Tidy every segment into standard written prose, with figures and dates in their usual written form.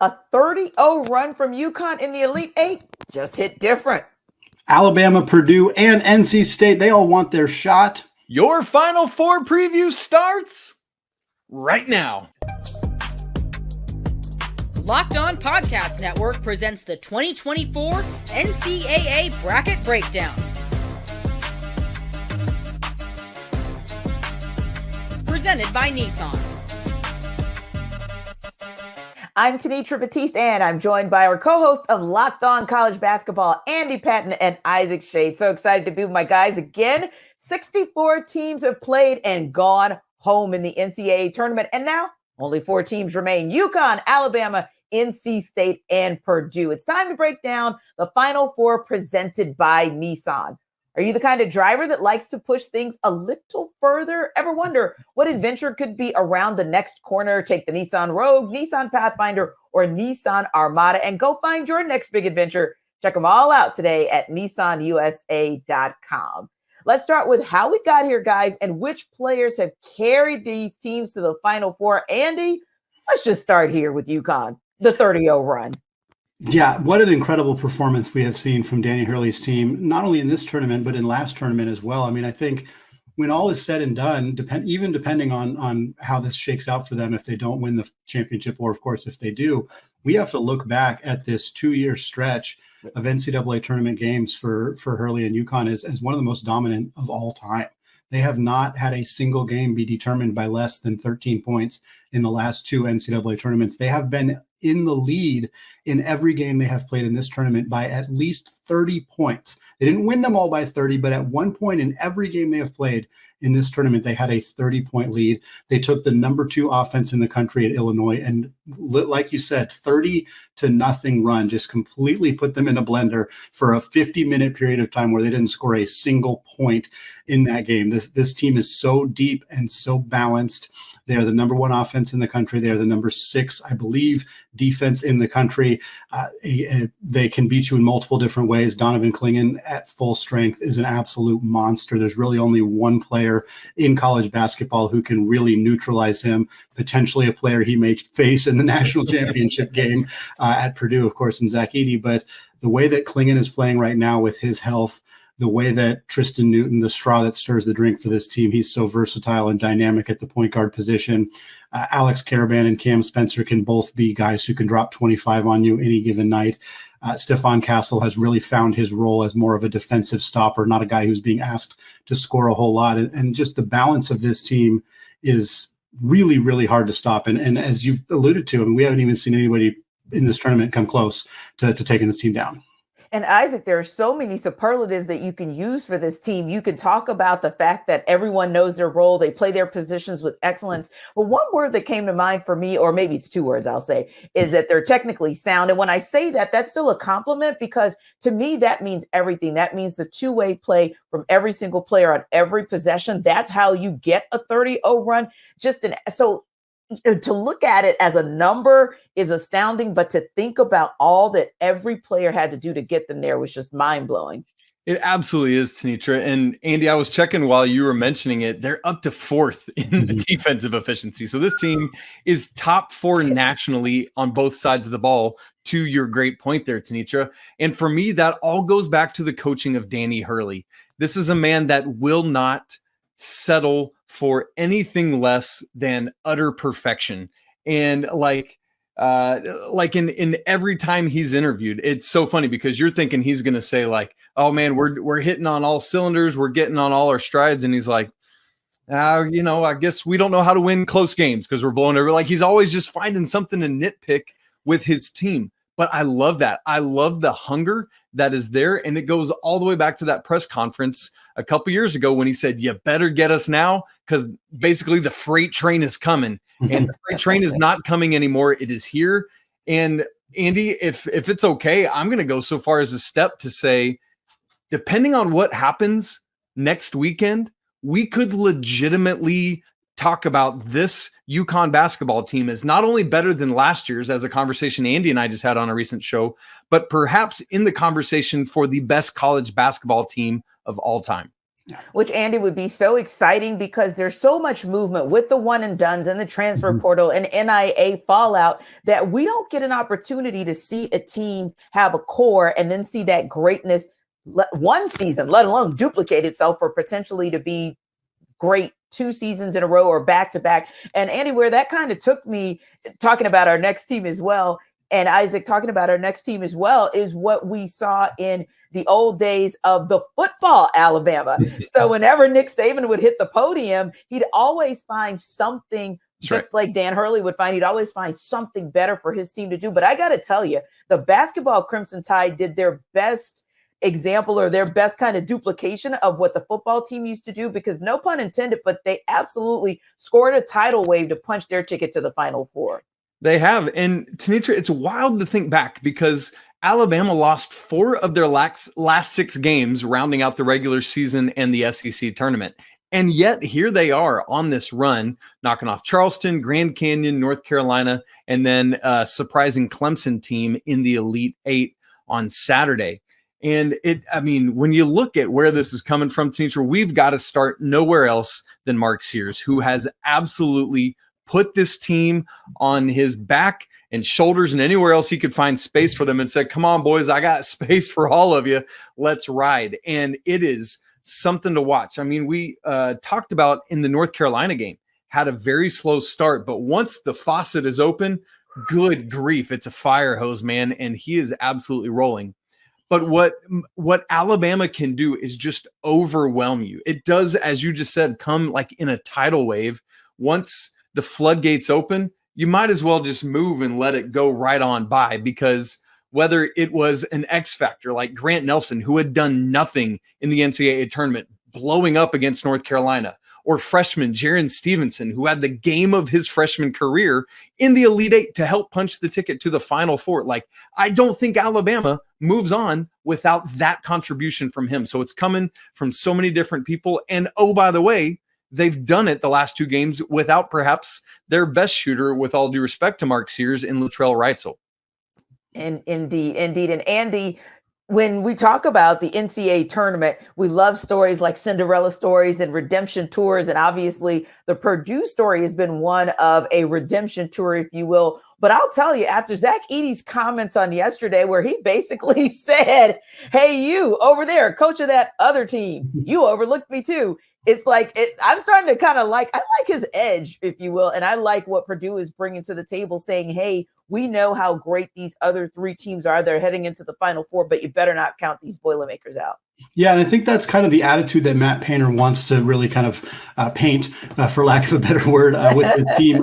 A 30-0 run from UConn in the Elite Eight just hit different. Alabama, Purdue, and NC State, they all want their shot. Your Final Four preview starts right now. Locked On Podcast Network presents the 2024 NCAA Bracket Breakdown. Presented by Nissan. I'm Tenitra Batiste, and I'm joined by our co-host of Locked On College Basketball, Andy Patton and Isaac Shade. So excited to be with my guys again. 64 teams have played and gone home in the NCAA tournament, and now only 4 teams remain: UConn, Alabama, NC State, and Purdue. It's time to break down the Final Four presented by Nissan. Are you the kind of driver that likes to push things a little further? Ever wonder what adventure could be around the next corner? Take the Nissan Rogue, Nissan Pathfinder, or Nissan Armada and go find your next big adventure. Check them all out today at nissanusa.com. Let's start with how we got here, guys, and which players have carried these teams to the Final Four. Andy, let's just start here with UConn, the 30-0 run. Yeah, what an incredible performance we have seen from Danny Hurley's team, not only in this tournament, but in last tournament as well. I mean, I think when all is said and done, even depending on how this shakes out for them, if they don't win the championship, or of course, if they do, we have to look back at this 2-year stretch of NCAA tournament games for Hurley and UConn as one of the most dominant of all time. They have not had a single game be determined by less than 13 points in the last 2 NCAA tournaments. They have been in the lead in every game they have played in this tournament by at least 30 points. They didn't win them all by 30, but at one point in every game they have played in this tournament, they had a 30-point lead. They took the number 2 offense in the country at Illinois and, like you said, 30-0 run, just completely put them in a blender for a 50-minute period of time where they didn't score a single point in that game. This team is so deep and so balanced. They are the number 1 offense in the country. They are the number 6, I believe, defense in the country. They can beat you in multiple different ways. Donovan Clingan at full strength is an absolute monster. There's really only one player in college basketball who can really neutralize him, potentially a player he may face in the national championship game at Purdue, of course, in Zach Edey. But the way that Clingan is playing right now with his health, the way that Tristan Newton, the straw that stirs the drink for this team, he's so versatile and dynamic at the point guard position. Alex Caravan and Cam Spencer can both be guys who can drop 25 on you any given night. Stephon Castle has really found his role as more of a defensive stopper, not a guy who's being asked to score a whole lot. And just the balance of this team is really, really hard to stop. And as you've alluded to, we haven't even seen anybody in this tournament come close to taking this team down. And Isaac, there are so many superlatives that you can use for this team. You can talk about the fact that everyone knows their role. They play their positions with excellence. But one word that came to mind for me, or maybe it's 2 words, I'll say, is that they're technically sound. And when I say that, that's still a compliment, because to me, that means everything. That means the two-way play from every single player on every possession. That's how you get a 30-0 run. So to look at it as a number is astounding, but to think about all that every player had to do to get them there was just mind-blowing. It absolutely is, Tenitra. And Andy, I was checking while you were mentioning it. They're up to 4th in the defensive efficiency. So this team is top 4 nationally on both sides of the ball, to your great point there, Tenitra. And for me, that all goes back to the coaching of Danny Hurley. This is a man that will not settle for anything less than utter perfection. And like in every time he's interviewed, it's so funny because you're thinking he's going to say like, oh man, we're hitting on all cylinders. We're getting on all our strides. And he's like, I guess we don't know how to win close games because we're blowing over. Like he's always just finding something to nitpick with his team. But I love that. I love the hunger that is there. And it goes all the way back to that press conference a couple years ago when he said, you better get us now, because basically the freight train is coming. And the freight train is not coming anymore. It is here. And Andy, if it's okay, I'm going to go so far as a step to say, depending on what happens next weekend, we could legitimately talk about this UConn basketball team as not only better than last year's, as a conversation Andy and I just had on a recent show, but perhaps in the conversation for the best college basketball team of all time. Which, Andy, would be so exciting because there's so much movement with the one and dones and the transfer portal and NIA fallout that we don't get an opportunity to see a team have a core and then see that greatness one season, let alone duplicate itself for potentially to be great 2 seasons in a row or back to back. And Andy, where that kind of took me talking about our next team as well, and Isaac talking about our next team as well, is what we saw in the old days of the football Alabama. So whenever Nick Saban would hit the podium, he'd always find something, just like Dan Hurley would find, he'd always find something better for his team to do. But I got to tell you, the basketball Crimson Tide did their best example or their best kind of duplication of what the football team used to do, because no pun intended, but they absolutely scored a tidal wave to punch their ticket to the Final Four. They have. And Tanitra, it's wild to think back because Alabama lost 4 of their last 6 games, rounding out the regular season and the SEC tournament. And yet here they are on this run, knocking off Charleston, Grand Canyon, North Carolina, and then a surprising Clemson team in the Elite 8 on Saturday. And when you look at where this is coming from, Tanitra, we've got to start nowhere else than Mark Sears, who has absolutely put this team on his back and shoulders and anywhere else he could find space for them and said, come on, boys, I got space for all of you. Let's ride. And it is something to watch. I mean, we talked about in the North Carolina game, had a very slow start, but once the faucet is open, good grief, it's a fire hose, man. And he is absolutely rolling. But what Alabama can do is just overwhelm you. It does, as you just said, come like in a tidal wave. Once the floodgates open, you might as well just move and let it go right on by, because whether it was an X factor like Grant Nelson, who had done nothing in the NCAA tournament, blowing up against North Carolina, or freshman Jaron Stevenson, who had the game of his freshman career in the Elite 8 to help punch the ticket to the Final Four. Like, I don't think Alabama moves on without that contribution from him. So it's coming from so many different people. And oh, by the way, they've done it the last 2 games without perhaps their best shooter, with all due respect to Mark Sears, and Latrell Reitzel. And indeed. And Andy, when we talk about the NCAA tournament, we love stories like Cinderella stories and redemption tours. And obviously the Purdue story has been one of a redemption tour, if you will. But I'll tell you, after Zach Edey's comments on yesterday, where he basically said, hey, you over there, coach of that other team, you overlooked me too. It's like, I'm starting to kind of I like his edge, if you will. And I like what Purdue is bringing to the table, saying, hey, we know how great these other 3 teams are. They're heading into the Final Four, but you better not count these Boilermakers out. Yeah, and I think that's kind of the attitude that Matt Painter wants to really kind of paint, for lack of a better word, with his team.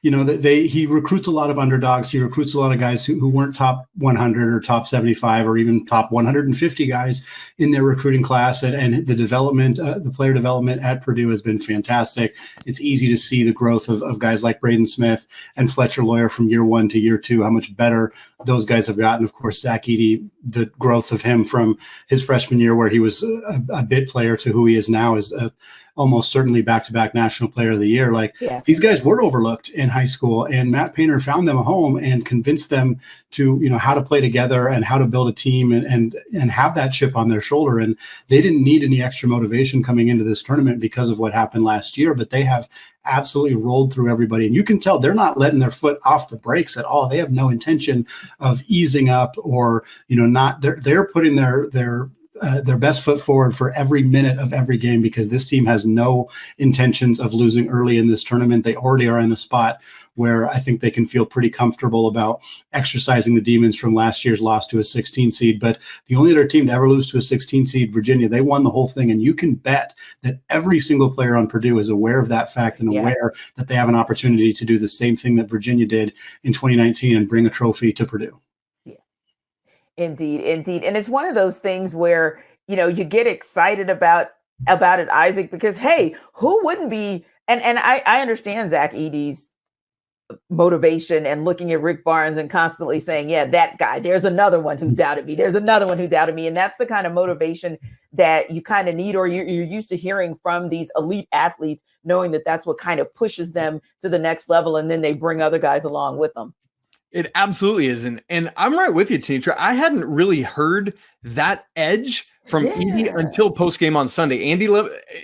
He recruits a lot of underdogs. He recruits a lot of guys who weren't top 100 or top 75 or even top 150 guys in their recruiting class. And the development, the player development at Purdue has been fantastic. It's easy to see the growth of guys like Braden Smith and Fletcher Lawyer from year 1 to year 2, how much better those guys have gotten. Of course, Zach Edey, the growth of him from his freshman year, where he was a bit player, to who he is now, is almost certainly back-to-back National Player of the Year. These guys were overlooked in high school, and Matt Painter found them a home and convinced them to, how to play together and how to build a team and have that chip on their shoulder. And they didn't need any extra motivation coming into this tournament because of what happened last year, but they have absolutely rolled through everybody. And you can tell they're not letting their foot off the brakes at all. They have no intention of easing up or, they're putting their best foot forward for every minute of every game, because this team has no intentions of losing early in this tournament. They already are in a spot where I think they can feel pretty comfortable about exercising the demons from last year's loss to a 16 seed. But the only other team to ever lose to a 16 seed, Virginia, they won the whole thing. And you can bet that every single player on Purdue is aware of that fact and aware that they have an opportunity to do the same thing that Virginia did in 2019 and bring a trophy to Purdue. Indeed. And it's one of those things where, you get excited about it, Isaac, because, hey, who wouldn't be? And I understand Zach Edey's motivation and looking at Rick Barnes and constantly saying, yeah, that guy, there's another one who doubted me. There's another one who doubted me. And that's the kind of motivation that you kind of need, or you're used to hearing from these elite athletes, knowing that that's what kind of pushes them to the next level. And then they bring other guys along with them. It absolutely is. And I'm right with you, Tanitra. I hadn't really heard that edge from Andy until post game on Sunday. Andy,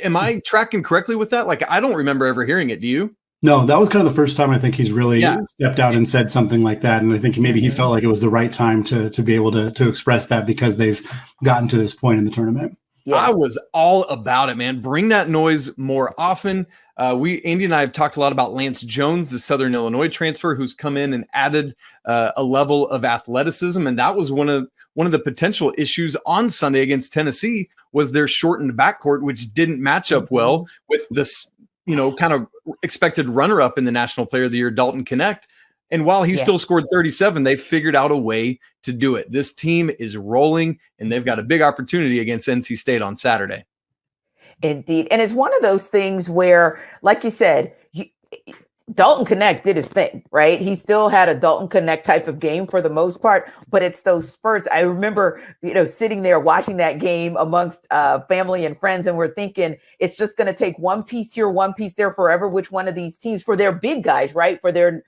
am I tracking correctly with that? Like, I don't remember ever hearing it. Do you? No, that was kind of the first time I think he's really stepped out and said something like that. And I think maybe he felt like it was the right time to be able to express that because they've gotten to this point in the tournament. Yeah. I was all about it, man. Bring that noise more often. Andy and I have talked a lot about Lance Jones, the Southern Illinois transfer, who's come in and added a level of athleticism. And that was one of the potential issues on Sunday against Tennessee was their shortened backcourt, which didn't match up well with this, kind of expected runner-up in the National Player of the Year, Dalton Connect. And while he still scored 37, they figured out a way to do it. This team is rolling, and they've got a big opportunity against NC State on Saturday. Indeed. And it's one of those things where, like you said, Dalton Connect did his thing, right? He still had a Dalton Connect type of game for the most part, but it's those spurts. I remember, sitting there watching that game amongst family and friends, and we're thinking it's just going to take one piece here, one piece there forever, which one of these teams for their big guys, right? For their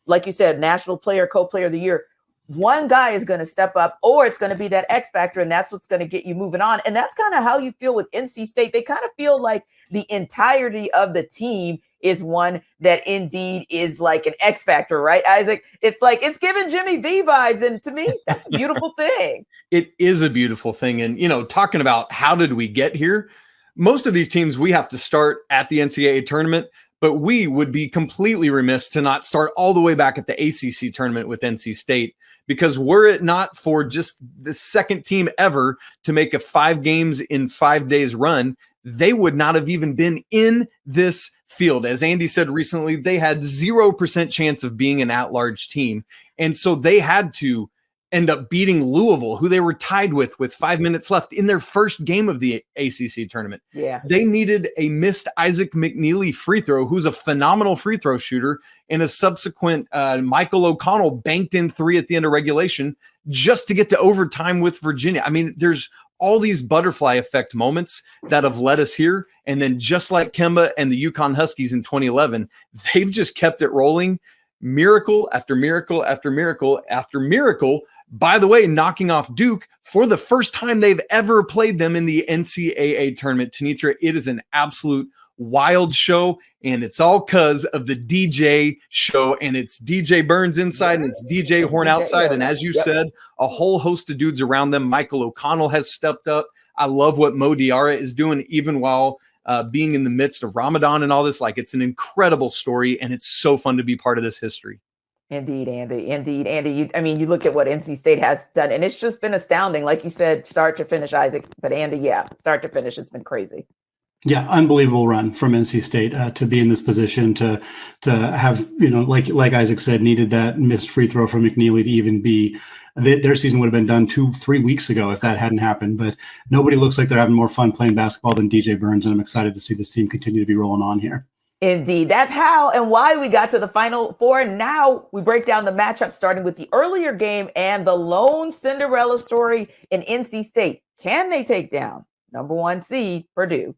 like you said, national player, co-player of the year, one guy is going to step up, or it's going to be that X factor, and that's what's going to get you moving on. And that's kind of how you feel with NC State. They kind of feel like the entirety of the team is one that indeed is like an X factor, right, Isaac? It's like it's giving Jimmy V vibes, and to me, that's a beautiful thing. It is a beautiful thing. And, talking about how did we get here, most of these teams, we have to start at the NCAA tournament. But we would be completely remiss to not start all the way back at the ACC tournament with NC State, because were it not for just the second team ever to make a 5 games in 5 days run, they would not have even been in this field. As Andy said recently, they had 0% chance of being an at-large team. And so they had to end up beating Louisville, who they were tied with 5 minutes left in their first game of the ACC tournament. Yeah. They needed a missed Isaac McNeely free throw, who's a phenomenal free throw shooter, and a subsequent Michael O'Connell banked in 3 at the end of regulation just to get to overtime with Virginia. I mean, there's all these butterfly effect moments that have led us here. And then just like Kemba and the UConn Huskies in 2011, they've just kept it rolling. Miracle after miracle after miracle after miracle. By the way, knocking off Duke for the first time they've ever played them in the NCAA tournament. Tanitra, it is an absolute wild show, and it's all because of the DJ show, and it's DJ Burns inside and it's DJ Horn outside. And as you said, a whole host of dudes around them. Michael O'Connell has stepped up. I love what Mo Diarra is doing, even while being in the midst of Ramadan and all this. Like, it's an incredible story, and it's so fun to be part of this history. Indeed, Andy. Indeed, Andy. You look at what NC State has done, and it's just been astounding. Like you said, start to finish, Isaac. But Andy, start to finish, it's been crazy. Yeah, unbelievable run from NC State to be in this position to have, like Isaac said, needed that missed free throw from McNeely to even be. Their season would have been done 2-3 weeks ago if that hadn't happened. But nobody looks like they're having more fun playing basketball than DJ Burns, and I'm excited to see this team continue to be rolling on here. Indeed. That's how and why we got to the Final Four. Now we break down the matchup, starting with the earlier game and the lone Cinderella story in NC State. Can they take down number 1 seed Purdue?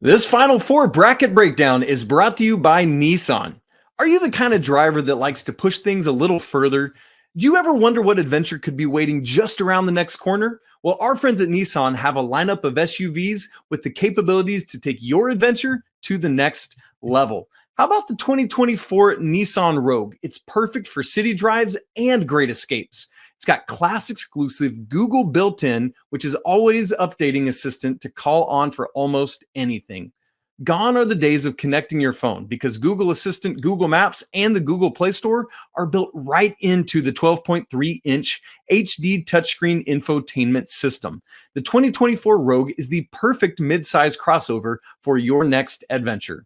This Final Four bracket breakdown is brought to you by Nissan. Are you the kind of driver that likes to push things a little further? Do you ever wonder what adventure could be waiting just around the next corner? Well, our friends at Nissan have a lineup of SUVs with the capabilities to take your adventure to the next level. How about the 2024 Nissan Rogue? It's perfect for city drives and great escapes. It's got class exclusive Google built-in, which is always updating assistant to call on for almost anything. Gone are the days of connecting your phone, because Google Assistant, Google Maps, and the Google Play Store are built right into the 12.3-inch HD touchscreen infotainment system. The 2024 Rogue is the perfect mid-size crossover for your next adventure.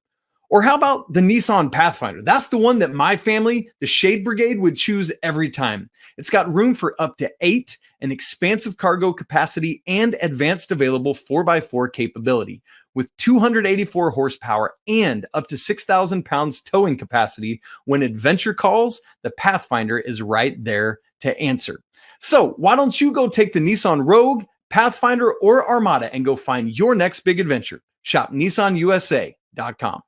Or how about the Nissan Pathfinder? That's the one that my family, the Shade Brigade, would choose every time. It's got room for up to 8, an expansive cargo capacity, and advanced available 4x4 capability. With 284 horsepower and up to 6,000 pounds towing capacity, when adventure calls, the Pathfinder is right there to answer. So why don't you go take the Nissan Rogue, Pathfinder, or Armada and go find your next big adventure? Shop NissanUSA.com.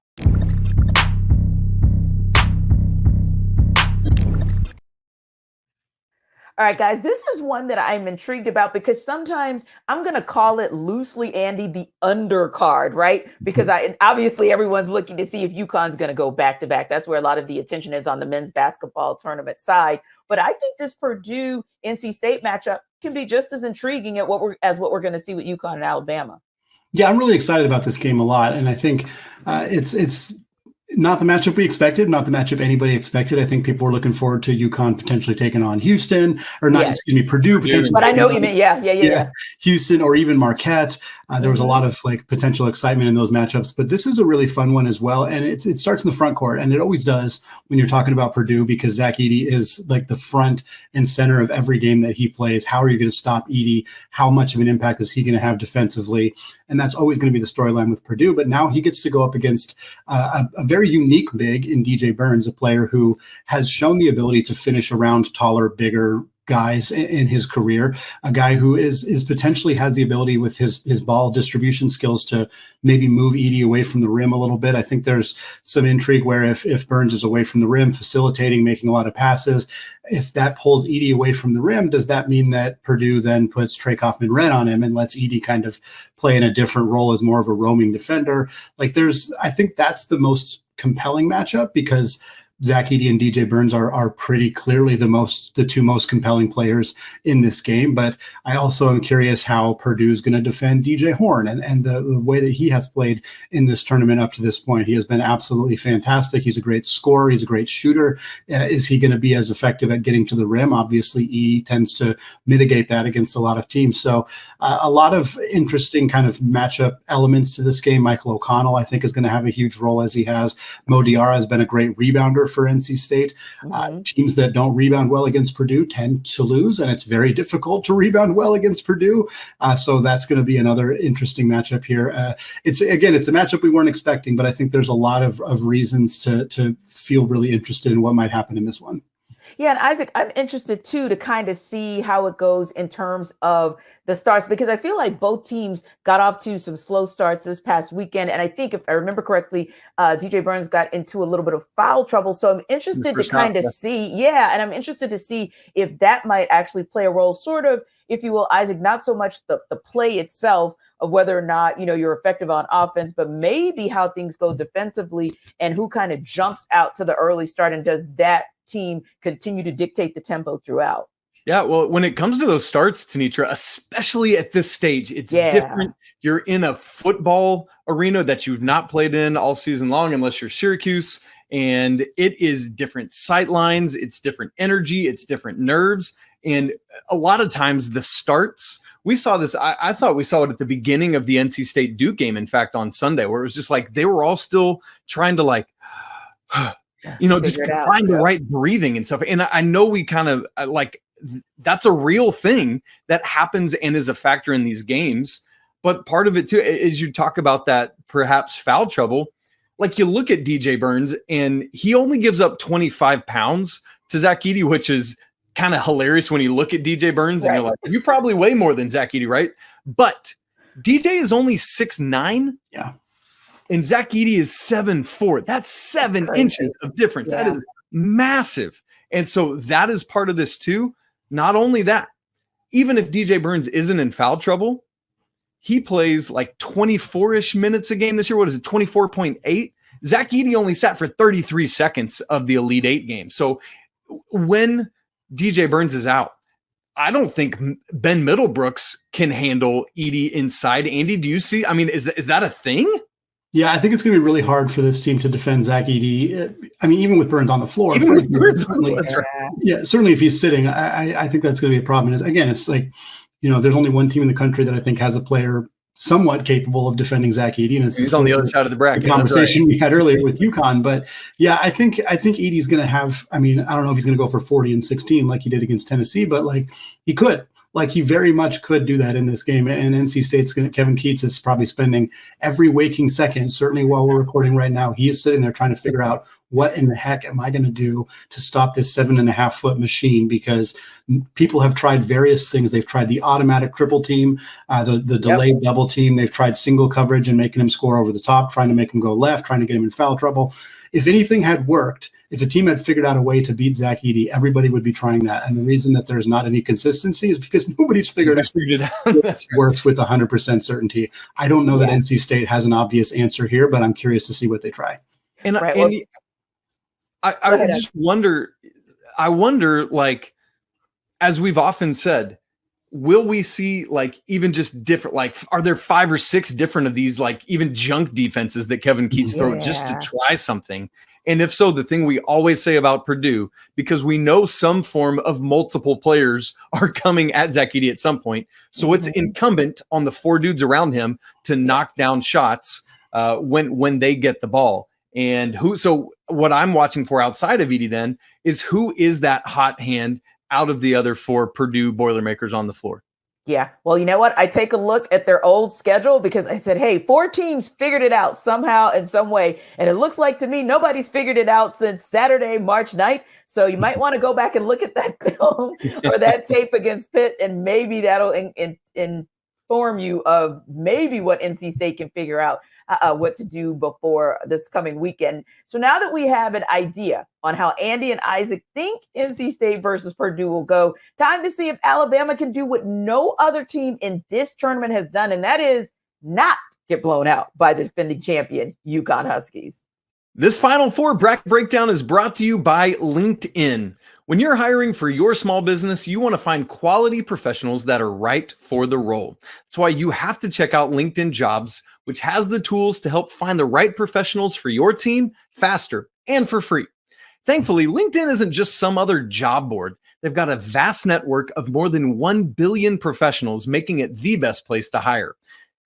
All right, guys, this is one that I'm intrigued about because sometimes I'm going to call it loosely, Andy, the undercard, right? Because obviously everyone's looking to see if UConn's going to go back to back. That's where a lot of the attention is on the men's basketball tournament side. But I think this Purdue NC State matchup can be just as intriguing as what we're going to see with UConn and Alabama. Yeah, I'm really excited about this game a lot, and I think it's not the matchup we expected, not the matchup anybody expected. I think people were looking forward to UConn potentially taking on Houston, or not, excuse me, Purdue potentially. But I know what you mean. Yeah. Houston or even Marquette. There was a lot of potential excitement in those matchups, but this is a really fun one as well. And it starts in the front court, and it always does when you're talking about Purdue, because Zach Edey is like the front and center of every game that he plays. How are you going to stop Edey? How much of an impact is he going to have defensively? And that's always going to be the storyline with Purdue. But now he gets to go up against a very unique big in DJ Burns, a player who has shown the ability to finish around taller, bigger guys in his career, a guy who is potentially has the ability with his ball distribution skills to maybe move Edey away from the rim a little bit. I think there's some intrigue where if Burns is away from the rim, facilitating, making a lot of passes, if that pulls Edey away from the rim, does that mean that Purdue then puts Trey Kaufman-Renn on him and lets Edey kind of play in a different role as more of a roaming defender? I think that's the most compelling matchup, because Zach Edey and DJ Burns are pretty clearly the two most compelling players in this game. But I also am curious how Purdue is going to defend DJ Horn and the way that he has played in this tournament up to this point. He has been absolutely fantastic. He's a great scorer. He's a great shooter. Is he going to be as effective at getting to the rim? Obviously, Edey tends to mitigate that against a lot of teams. So a lot of interesting kind of matchup elements to this game. Michael O'Connell, I think, is going to have a huge role, as he has. Mo Diarra has been a great rebounder for NC State. Teams that don't rebound well against Purdue tend to lose, and it's very difficult to rebound well against Purdue. So that's going to be another interesting matchup here. It's a matchup we weren't expecting, but I think there's a lot of reasons to feel really interested in what might happen in this one. Yeah, and Isaac, I'm interested too to kind of see how it goes in terms of the starts, because I feel like both teams got off to some slow starts this past weekend. And I think if I remember correctly, DJ Burns got into a little bit of foul trouble. So I'm interested to kind of see, and I'm interested to see if that might actually play a role, sort of, if you will, Isaac, not so much the play itself of whether or not, you're effective on offense, but maybe how things go defensively and who kind of jumps out to the early start, and does that team continue to dictate the tempo throughout? Yeah, well, when it comes to those starts, Tenitra, especially at this stage, it's different. You're in a football arena that you've not played in all season long, unless you're Syracuse, and it is different sight lines, it's different energy, it's different nerves, and a lot of times the starts, we saw this, I thought we saw it at the beginning of the NC State Duke game, in fact, on Sunday, where it was just like they were all still trying to just find the right breathing and stuff. And I know we kind of that's a real thing that happens and is a factor in these games. But part of it too is you talk about that perhaps foul trouble. Like, you look at DJ Burns and he only gives up 25 pounds to Zach Edey, which is kind of hilarious when you look at DJ Burns and you're like, you probably weigh more than Zach Edey, right? But DJ is only 6'9". Yeah. And Zach Edey is 7'4". That's 7 inches of difference. Yeah. That is massive. And so that is part of this too. Not only that, even if DJ Burns isn't in foul trouble, he plays like 24-ish minutes a game this year. What is it, 24.8? Zach Edey only sat for 33 seconds of the Elite Eight game. So when DJ Burns is out, I don't think Ben Middlebrooks can handle Edey inside. Andy, do you see? I mean, is that a thing? Yeah, I think it's going to be really hard for this team to defend Zach Edey. I mean, even with Burns on the floor. Certainly if he's sitting, I think that's going to be a problem. And again, it's like, there's only one team in the country that I think has a player somewhat capable of defending Zach Edey, and he's on the other side of the bracket. The conversation we had earlier with UConn, but yeah, I think Edey's going to have. I mean, I don't know if he's going to go for 40 and 16 like he did against Tennessee, but like he could. Like, he very much could do that in this game. And NC State's Kevin Keats is probably spending every waking second, certainly while we're recording right now, he is sitting there trying to figure out, what in the heck am I going to do to stop this 7.5-foot machine? Because people have tried various things. They've tried the automatic triple team, the delayed double team. They've tried single coverage and making him score over the top, trying to make him go left, trying to get him in foul trouble. If anything had worked, if a team had figured out a way to beat Zach Edey, everybody would be trying that. And the reason that there's not any consistency is because nobody's figured out it works with 100% certainty. I don't know that NC State has an obvious answer here, but I'm curious to see what they try. And, I just wonder, like, as we've often said, will we see like even just different, like, are there 5 or 6 different of these, like even junk defenses that Kevin Keats throw just to try something? And if so, the thing we always say about Purdue, because we know some form of multiple players are coming at Zach Edey at some point. So it's incumbent on the 4 dudes around him to knock down shots when they get the ball. And so what I'm watching for outside of Edey then is who is that hot hand out of the other 4 Purdue Boilermakers on the floor. Yeah. Well, you know what? I take a look at their old schedule because I said, hey, 4 teams figured it out somehow in some way. And it looks like to me, nobody's figured it out since Saturday, March 9th. So you might want to go back and look at that film or that tape against Pitt, and maybe that'll inform you of maybe what NC State can figure out what to do before this coming weekend. So now that we have an idea on how Andy and Isaac think NC State versus Purdue will go, time to see if Alabama can do what no other team in this tournament has done, and that is not get blown out by the defending champion UConn Huskies. This Final Four bracket breakdown is brought to you by LinkedIn. When you're hiring for your small business, you want to find quality professionals that are right for the role. That's why you have to check out LinkedIn Jobs, which has the tools to help find the right professionals for your team faster and for free. Thankfully, LinkedIn isn't just some other job board. They've got a vast network of more than 1 billion professionals, making it the best place to hire.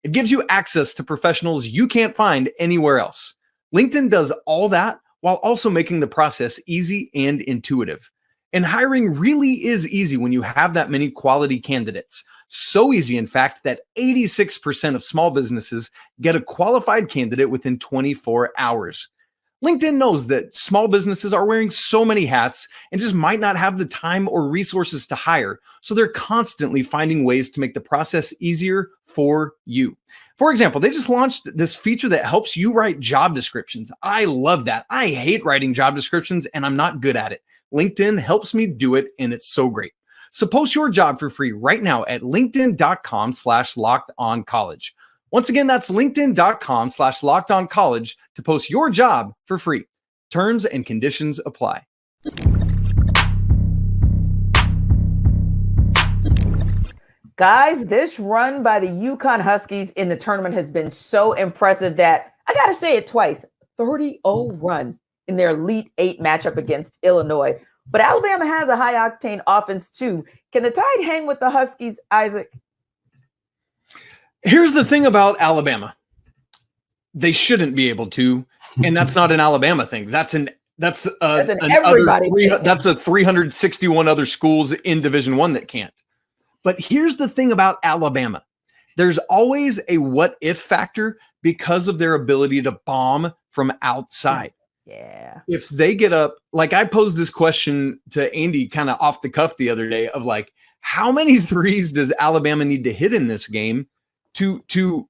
It gives you access to professionals you can't find anywhere else. LinkedIn does all that while also making the process easy and intuitive. And hiring really is easy when you have that many quality candidates. So easy, in fact, that 86% of small businesses get a qualified candidate within 24 hours. LinkedIn knows that small businesses are wearing so many hats and just might not have the time or resources to hire. So they're constantly finding ways to make the process easier for you. For example, they just launched this feature that helps you write job descriptions. I love that. I hate writing job descriptions and I'm not good at it. LinkedIn helps me do it, and it's so great. So post your job for free right now at linkedin.com/lockedoncollege. Once again, that's linkedin.com/lockedoncollege to post your job for free. Terms and conditions apply. Guys, this run by the UConn Huskies in the tournament has been so impressive that I got to say it twice, 30-0 run in their Elite 8 matchup against Illinois. But Alabama has a high-octane offense, too. Can the Tide hang with the Huskies, Isaac? Here's the thing about Alabama. They shouldn't be able to, and that's not an Alabama thing. That's a 361 other schools in Division I that can't. But here's the thing about Alabama. There's always a what-if factor because of their ability to bomb from outside. Yeah. If they get up, like I posed this question to Andy kind of off the cuff the other day of like, how many threes does Alabama need to hit in this game to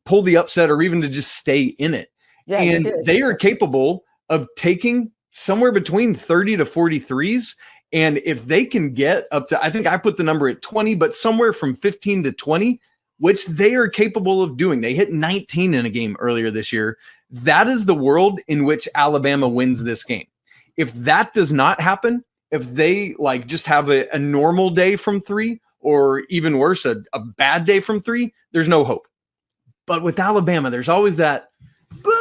pull the upset or even to just stay in it? Yeah, and they are capable of taking somewhere between 30 to 40 threes. And if they can get up to, I think I put the number at 20, but somewhere from 15 to 20, which they are capable of doing. They hit 19 in a game earlier this year. That is the world in which Alabama wins this game. If that does not happen, if they like just have a normal day from 3, or even worse, a bad day from 3, there's no hope. But with Alabama, there's always that, but.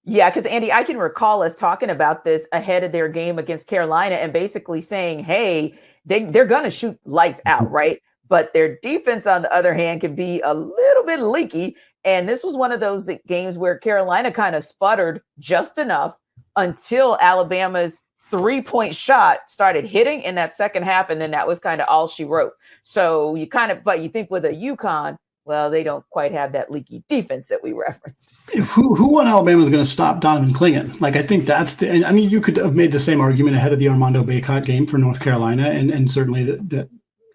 Yeah, because Andy, I can recall us talking about this ahead of their game against Carolina and basically saying, hey, they're going to shoot lights out, right? But their defense, on the other hand, can be a little bit leaky. And this was one of those games where Carolina kind of sputtered just enough until Alabama's 3-point shot started hitting in that second half. And then that was kind of all she wrote. So you think with a UConn, well, they don't quite have that leaky defense that we referenced. Who on Alabama is going to stop Donovan Clingan? Like, I think you could have made the same argument ahead of the Armando Bacot game for North Carolina. And certainly that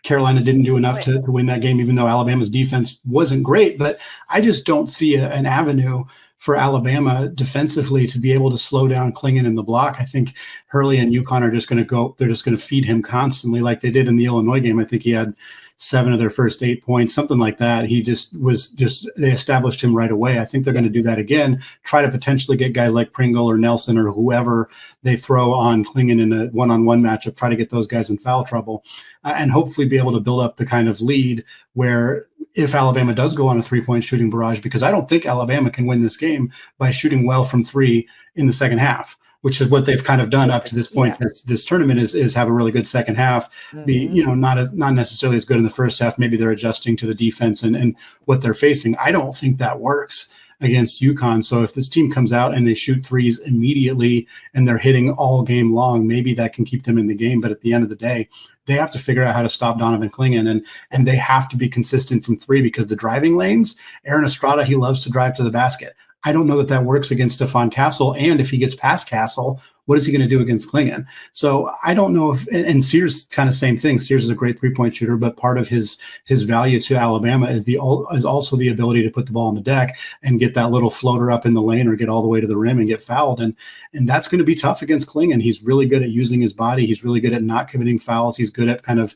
Carolina didn't do enough to win that game, even though Alabama's defense wasn't great. But I just don't see an avenue for Alabama defensively to be able to slow down Klingon in the block. I think Hurley and UConn are just going to go, they're just going to feed him constantly like they did in the Illinois game. I think he had 7 of their first 8 points, something like that. He they established him right away. I think they're going to do that again, try to potentially get guys like Pringle or Nelson or whoever they throw on Klingon in a one-on-one matchup, try to get those guys in foul trouble, and hopefully be able to build up the kind of lead where if Alabama does go on a 3-point shooting barrage, because I don't think Alabama can win this game by shooting well from 3 in the second half, which is what they've kind of done up to this point. Yeah. This tournament is have a really good second half, be not necessarily as good in the first half. Maybe they're adjusting to the defense and what they're facing. I don't think that works against UConn. So if this team comes out and they shoot threes immediately and they're hitting all game long, maybe that can keep them in the game. But at the end of the day, they have to figure out how to stop Donovan Klingon, and they have to be consistent from 3 because the driving lanes, Aaron Estrada, he loves to drive to the basket. I don't know that works against Stephon Castle. And if he gets past Castle, what is he going to do against Klingon? So I don't know if, and Sears kind of same thing. Sears is a great 3-point shooter, but part of his value to Alabama is also the ability to put the ball on the deck and get that little floater up in the lane or get all the way to the rim and get fouled. And that's going to be tough against Klingon. He's really good at using his body. He's really good at not committing fouls. He's good at kind of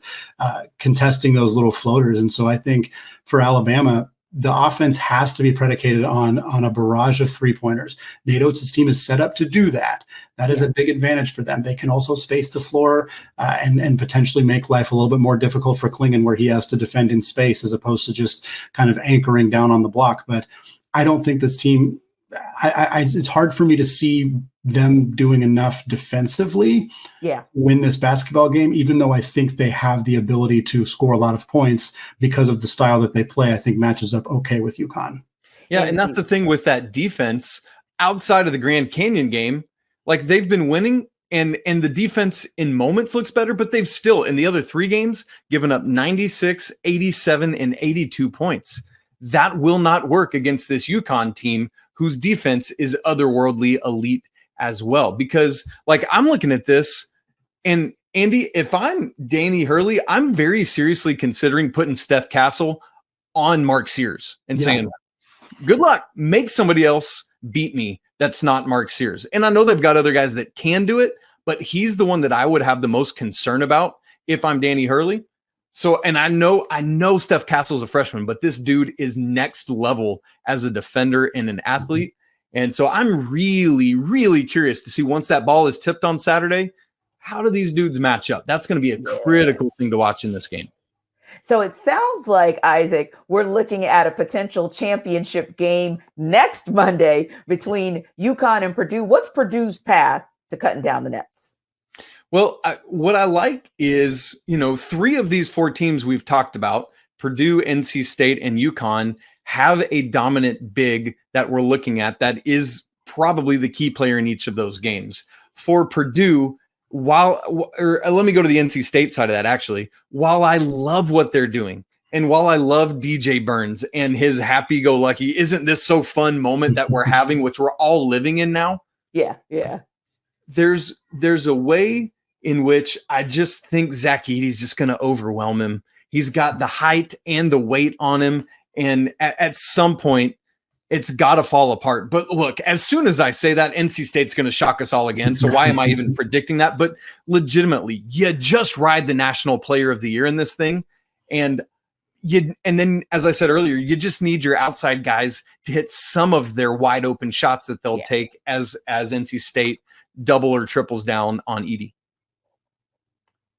contesting those little floaters. And so I think for Alabama, the offense has to be predicated on a barrage of 3-pointers. Nate Oates' team is set up to do that. That is a big advantage for them. They can also space the floor and potentially make life a little bit more difficult for Klingon, where he has to defend in space as opposed to just kind of anchoring down on the block. But I don't think this team, it's hard for me to see them doing enough defensively win this basketball game, even though I think they have the ability to score a lot of points because of the style that they play. I think matches up okay with UConn. Yeah, and that's the thing with that defense outside of the Grand Canyon game. Like, they've been winning and the defense in moments looks better, but they've still, in the other 3 games, given up 96, 87, and 82 points. That will not work against this UConn team whose defense is otherworldly elite as well. Because, like, I'm looking at this, and Andy, if I'm Danny Hurley, I'm very seriously considering putting Steph Castle on Mark Sears and saying, good luck, make somebody else beat me that's not Mark Sears. And I know they've got other guys that can do it, but he's the one that I would have the most concern about if I'm Danny Hurley. So, and I know Steph Castle's a freshman, but this dude is next level as a defender and an athlete. And so I'm really, really curious to see, once that ball is tipped on Saturday, how do these dudes match up? That's going to be a critical thing to watch in this game. So it sounds like, Isaac, we're looking at a potential championship game next Monday between UConn and Purdue. What's Purdue's path to cutting down the nets? Well, what I like is, 3 of these 4 teams we've talked about, Purdue, NC State, and UConn, have a dominant big that we're looking at that is probably the key player in each of those games. For Purdue, let me go to the NC State side of that, actually. While I love what they're doing, and while I love DJ Burns and his happy-go-lucky, isn't this so fun moment that we're having, which we're all living in now? Yeah. There's a way in which I just think Zach Edey's just going to overwhelm him. He's got the height and the weight on him, and at some point, it's got to fall apart. But look, as soon as I say that, NC State's going to shock us all again. So why am I even predicting that? But legitimately, you just ride the National Player of the Year in this thing. And then, as I said earlier, you just need your outside guys to hit some of their wide open shots that they'll take as NC State double or triples down on Edey.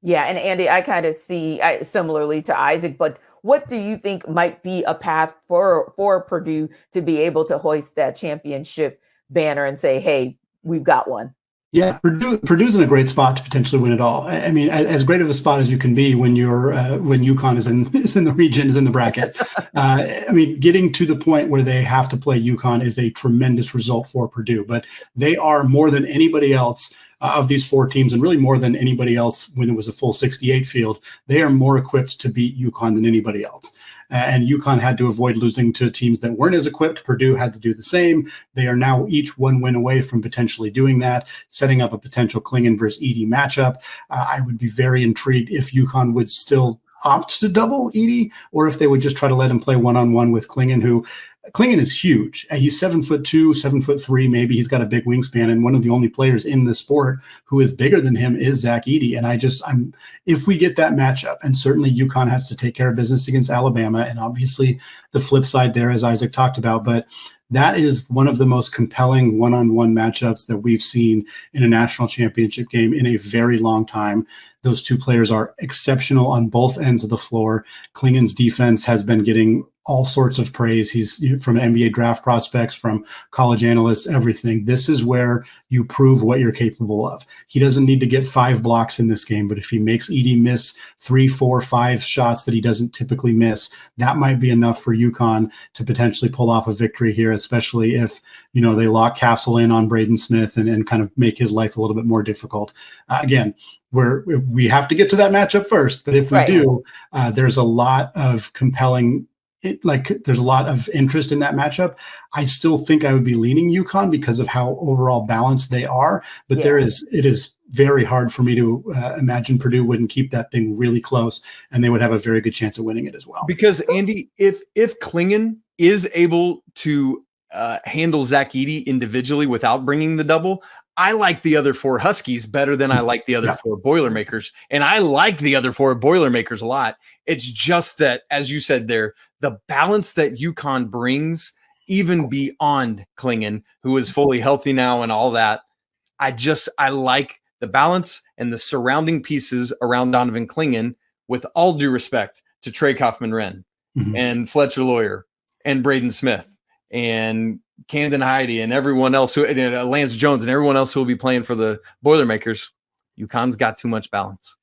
Yeah, and Andy, I kind of see similarly to Isaac, but what do you think might be a path for Purdue to be able to hoist that championship banner and say, hey, we've got one? Yeah, Purdue's in a great spot to potentially win it all. I mean, as great of a spot as you can be when when UConn is in the region, is in the bracket. I mean, getting to the point where they have to play UConn is a tremendous result for Purdue. But they are more than anybody else of these 4 teams, and really more than anybody else when it was a full 68 field. They are more equipped to beat UConn than anybody else. And UConn had to avoid losing to teams that weren't as equipped. Purdue had to do the same. They are now each 1 win away from potentially doing that, setting up a potential Klingon versus Edey matchup. I would be very intrigued if UConn would still opt to double Edey, or if they would just try to let him play one-on-one with Klingon, who Klingon is huge. He's 7'2", 7'3", maybe. He's got a big wingspan, and one of the only players in the sport who is bigger than him is Zach Edey. And if we get that matchup, and certainly UConn has to take care of business against Alabama, and obviously the flip side there, as Isaac talked about, but that is one of the most compelling one-on-one matchups that we've seen in a national championship game in a very long time. Those two players are exceptional on both ends of the floor. Klingon's defense has been getting all sorts of praise. He's from NBA draft prospects, from college analysts, everything. This is where you prove what you're capable of. He doesn't need to get 5 blocks in this game, but if he makes Edey miss 3, 4, 5 shots that he doesn't typically miss, that might be enough for UConn to potentially pull off a victory here, especially if, they lock Castle in on Braden Smith and kind of make his life a little bit more difficult. Again, we have to get to that matchup first, but if we do, there's a lot of there's a lot of interest in that matchup. I still think I would be leaning UConn because of how overall balanced they are, but it is very hard for me to imagine Purdue wouldn't keep that thing really close, and they would have a very good chance of winning it as well. Because Andy, if Klingon is able to handle Zach Edey individually without bringing the double, I like the other 4 Huskies better than I like the other 4 Boilermakers. And I like the other 4 Boilermakers a lot. It's just that, as you said there, the balance that UConn brings, even beyond Klingon, who is fully healthy now and all that, I like the balance and the surrounding pieces around Donovan Klingon, with all due respect to Trey Kaufman-Renn and Fletcher Lawyer and Braden Smith and Camden Heide and everyone else Lance Jones and everyone else who will be playing for the Boilermakers. UConn's got too much balance.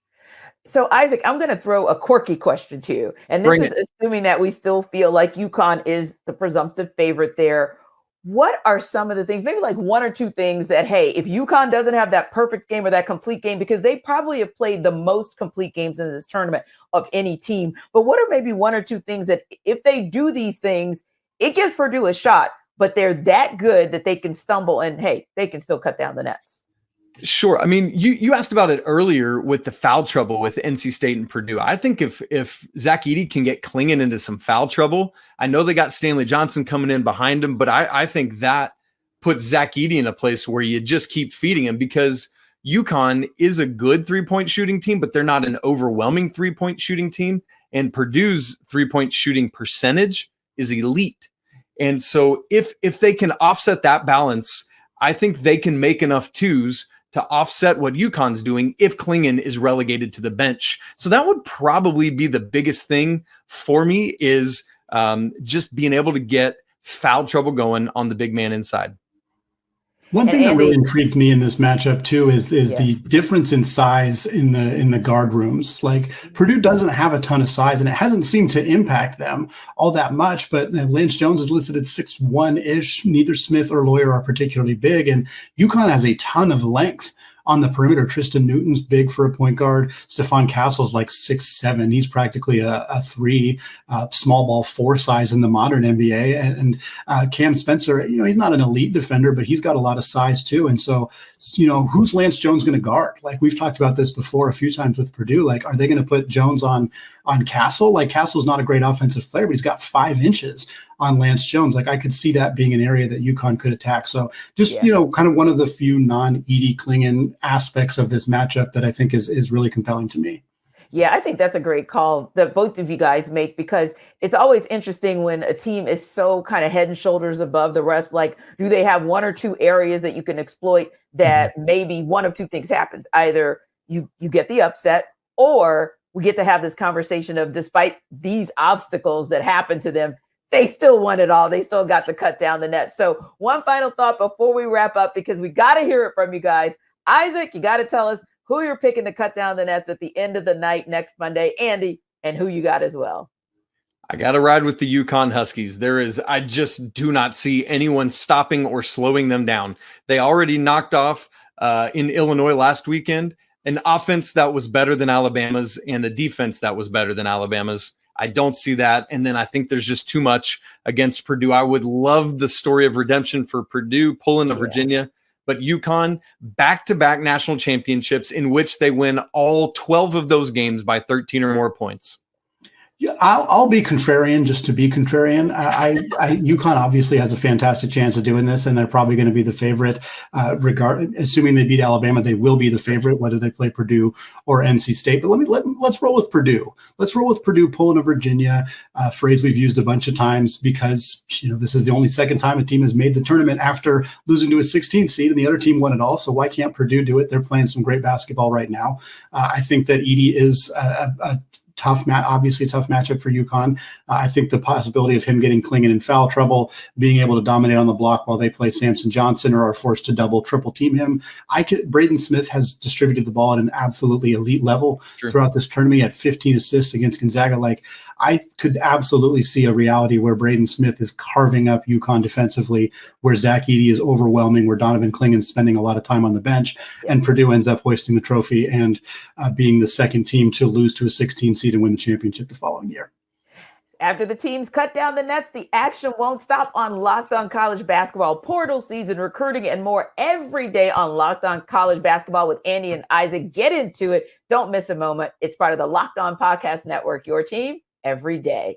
So Isaac, I'm going to throw a quirky question to you. And this is assuming that we still feel like UConn is the presumptive favorite there. What are some of the things, maybe like 1 or 2 things that, hey, if UConn doesn't have that perfect game or that complete game, because they probably have played the most complete games in this tournament of any team, but what are maybe 1 or 2 things that if they do these things, it gives Purdue a shot, but they're that good that they can stumble and, hey, they can still cut down the nets? Sure. I mean, you asked about it earlier with the foul trouble with NC State and Purdue. I think if Zach Edey can get Klingon into some foul trouble, I know they got Stanley Johnson coming in behind him, but I think that puts Zach Edey in a place where you just keep feeding him, because UConn is a good 3-point shooting team, but they're not an overwhelming 3-point shooting team. And Purdue's 3-point shooting percentage is elite. And so if they can offset that balance, I think they can make enough twos to offset what UConn's doing if Klingon is relegated to the bench. So that would probably be the biggest thing for me, is just being able to get foul trouble going on the big man inside. One thing that really intrigues me in this matchup too is the difference in size in the guard rooms. Like, Purdue doesn't have a ton of size, and it hasn't seemed to impact them all that much. But Lance Jones is listed at 6'1"-ish. Neither Smith or Lawyer are particularly big, and UConn has a ton of length on the perimeter. Tristan Newton's big for a point guard. Stephon Castle's like 6'7". He's practically a 3, small ball 4 size in the modern NBA. And Cam Spencer, he's not an elite defender, but he's got a lot of size too. And so, who's Lance Jones going to guard? Like, we've talked about this before a few times with Purdue. Like, are they going to put Jones on Castle? Like, Castle's not a great offensive player, but he's got 5 inches on Lance Jones. Like, I could see that being an area that UConn could attack. So just, kind of one of the few non-Edey Klingon aspects of this matchup that I think is really compelling to me. Yeah, I think that's a great call that both of you guys make, because it's always interesting when a team is so kind of head and shoulders above the rest. Like, do they have 1 or 2 areas that you can exploit that maybe one of 2 things happens? Either you get the upset, or we get to have this conversation of, despite these obstacles that happen to them, they still won it all. They still got to cut down the net. So one final thought before we wrap up, because we got to hear it from you guys. Isaac, you got to tell us who you're picking to cut down the nets at the end of the night next Monday. Andy, and who you got as well. I got to ride with the UConn Huskies. I just do not see anyone stopping or slowing them down. They already knocked off in Illinois last weekend an offense that was better than Alabama's and a defense that was better than Alabama's. I don't see that. And then I think there's just too much against Purdue. I would love the story of redemption for Purdue pulling to Virginia, but UConn, back-to-back national championships in which they win all 12 of those games by 13 or more points. Yeah, I'll be contrarian just to be contrarian. UConn obviously has a fantastic chance of doing this, and they're probably going to be the favorite. Assuming they beat Alabama, they will be the favorite, whether they play Purdue or NC State. But let's roll with Purdue. Let's roll with Purdue pulling a Virginia, phrase we've used a bunch of times because this is the only second time a team has made the tournament after losing to a 16th seed, and the other team won it all. So why can't Purdue do it? They're playing some great basketball right now. I think that Edey is a obviously a tough matchup for UConn. I think the possibility of him getting Klingon in foul trouble, being able to dominate on the block while they play Samson Johnson or are forced to double, triple team him. Braden Smith has distributed the ball at an absolutely elite level throughout this tournament. He had 15 assists against Gonzaga. I could absolutely see a reality where Braden Smith is carving up UConn defensively, where Zach Edey is overwhelming, where Donovan Klingon's spending a lot of time on the bench, and Purdue ends up hoisting the trophy and being the second team to lose to a 16 seed and win the championship the following year. After the teams cut down the nets, the action won't stop on Locked On College Basketball. Portal season, recruiting, and more every day on Locked On College Basketball with Andy and Isaac. Get into it. Don't miss a moment. It's part of the Locked On Podcast Network, your team every day.